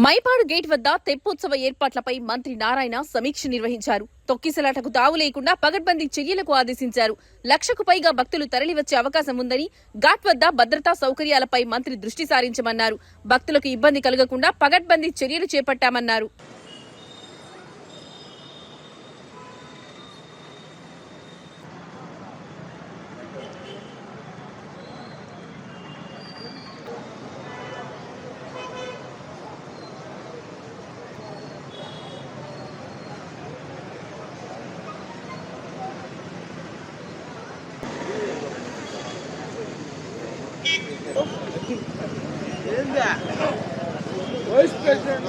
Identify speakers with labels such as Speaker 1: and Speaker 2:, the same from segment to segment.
Speaker 1: Mypadu gate వద్ద తెప్పోత్సవ ఏర్పాట్లపై మంత్రి నారాయణ సమీక్ష నిర్వహించారు. తొక్కిసలాటకు తావు లేకుండా పగడ్బందీ చర్యలకు ఆదేశించారు. 1,00,000కు పైగా భక్తులు తరలివచ్చే అవకాశం ఉందని, ఘాట్ వద్ద భద్రతా సౌకర్యాలపై మంత్రి దృష్టి సారించమన్నారు. భక్తులకు ఇబ్బంది కలగకుండా పగడ్బందీ చర్యలు చేపట్టామన్నారు.
Speaker 2: వైస్ ప్రెసిడెంట్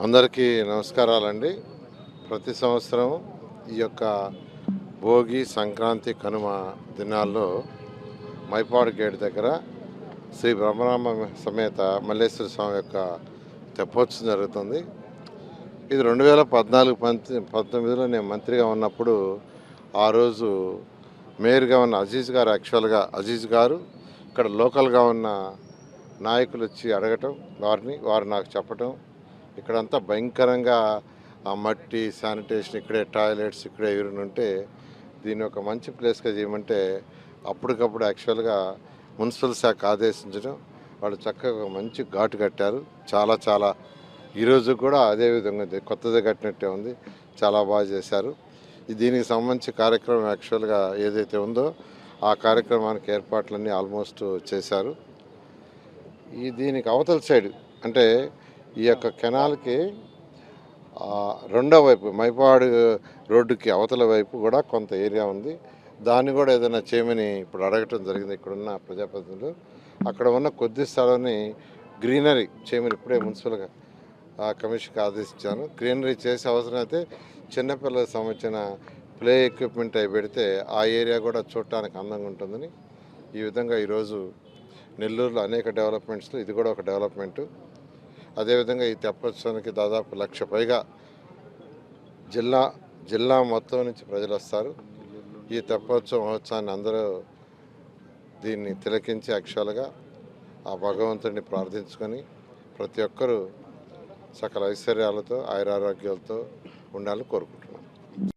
Speaker 3: అందరికీ నమస్కారాలండి. ప్రతి సంవత్సరం ఈ యొక్క భోగి, సంక్రాంతి, కనుమ దినాల్లో మైపాడు గేట్ దగ్గర శ్రీ బ్రహ్మరామ సమేత మల్లేశ్వర స్వామి యొక్క తెప్పోత్సవం జరుగుతుంది. ఇది 2014-19లో నేను మంత్రిగా ఉన్నప్పుడు ఆ రోజు మేయర్గా ఉన్న అజీజ్ గారు, యాక్చువల్గా అజీజ్ గారు ఇక్కడ లోకల్గా ఉన్న నాయకులు వచ్చి అడగటం, వారు నాకు చెప్పటం, ఇక్కడంతా భయంకరంగా ఆ మట్టి, శానిటేషన్, ఇక్కడే టాయిలెట్స్, ఇక్కడే యూరిన్ ఉంటే దీన్ని ఒక మంచి ప్లేస్గా చేయమంటే అప్పటికప్పుడు యాక్చువల్గా మున్సిపల్ శాఖ ఆదేశించడం, వాళ్ళు చక్కగా ఒక మంచి ఘాటు కట్టారు. చాలా ఈరోజు కూడా అదే విధంగా కొత్తది కట్టినట్టే ఉంది. చాలా బాగా చేశారు. దీనికి సంబంధించి కార్యక్రమం యాక్చువల్గా ఏదైతే ఉందో ఆ కార్యక్రమానికి ఏర్పాట్లన్నీ ఆల్మోస్ట్ చేశారు. దీనికి అవతల సైడ్ అంటే ఈ యొక్క కెనాల్కి రెండో వైపు మైపాడు రోడ్డుకి అవతల వైపు కూడా కొంత ఏరియా ఉంది. దాన్ని కూడా ఏదైనా చేయమని ఇప్పుడు అడగటం జరిగింది ఇక్కడున్న ప్రజాప్రతినిధులు. అక్కడ ఉన్న కొద్ది స్థలాన్ని గ్రీనరీ చేయమని ఇప్పుడే మున్సిపల్గా కమిషన్కి ఆదేశించాను. గ్రీనరీ చేసే అవసరం అయితే చిన్నపిల్లలకు సంబంధించిన ప్లే ఎక్విప్మెంట్ అవి పెడితే ఆ ఏరియా కూడా చూడటానికి అందంగా ఉంటుందని ఈ విధంగా ఈరోజు నెల్లూరులో అనేక డెవలప్మెంట్స్లో ఇది కూడా ఒక డెవలప్మెంటు. అదేవిధంగా ఈ తెప్పోత్సవానికి దాదాపు 1,00,000 పైగా జిల్లా మొత్తం నుంచి ప్రజలు వస్తారు. ఈ తెప్పోత్సవ మహోత్సవాన్ని అందరూ దీన్ని తిలకించి యాక్చువల్గా ఆ భగవంతుడిని ప్రార్థించుకొని ప్రతి ఒక్కరూ సకల ఐశ్వర్యాలతో, ఆయురారోగ్యాలతో ఉండాలని కోరుకుంటున్నాను.